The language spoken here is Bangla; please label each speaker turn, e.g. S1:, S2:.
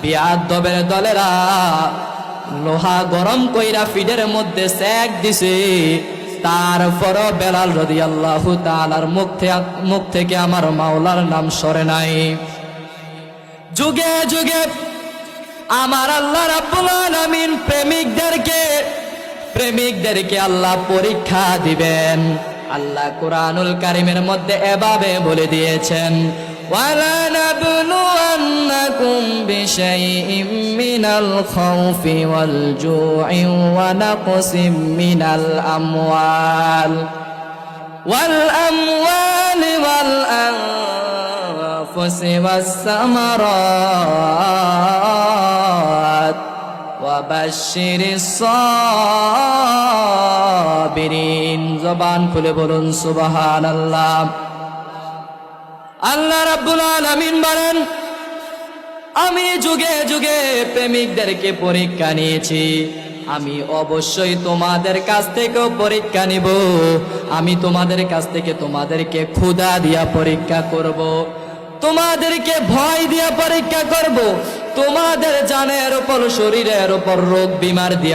S1: বিয়াদবের দলেরা লোহা গরম কইরা ফিডের মধ্যে সেক দিছে, তারপরও বেলাল রাদিয়াল্লাহু তাআলার মুখ থেকে আমার মাওলার নাম সরে নাই। যুগে যুগে আমার আল্লাহ রাব্বুল আলামিন প্রেমিকদেরকে আল্লাহ পরীক্ষা দিবেন। আল্লাহ কুরআনুল কারীমের মধ্যে এভাবে বলে দিয়েছেন, ওয়ালা নাবলুওয়ান্নাকুম বিশাইইম মিনাল খাউফি ওয়াল জু'i ওয়া নাকসিম মিনাল আমওয়ালি ওয়াল আনফুসি ওয়াস সামারাত ওয়া বাশশিরিস সাবিরিন। জবান খুলে বলুন সুবহানাল্লাহ। আল্লাহ রাব্বুল আলামিন বলেন, আমি যুগে যুগে প্রেমিকদেরকে পরীক্ষা নিয়েছি, আমি অবশ্যই তোমাদের কাছ থেকেও পরীক্ষা নিব। আমি তোমাদের কাছ থেকে তোমাদেরকে ক্ষুধা দিয়া পরীক্ষা করব, তোমাদেরকে ভয় দিয়া পরীক্ষা করব, তোমাদের জানের উপর শরীরের উপর রোগ বিমার দিয়া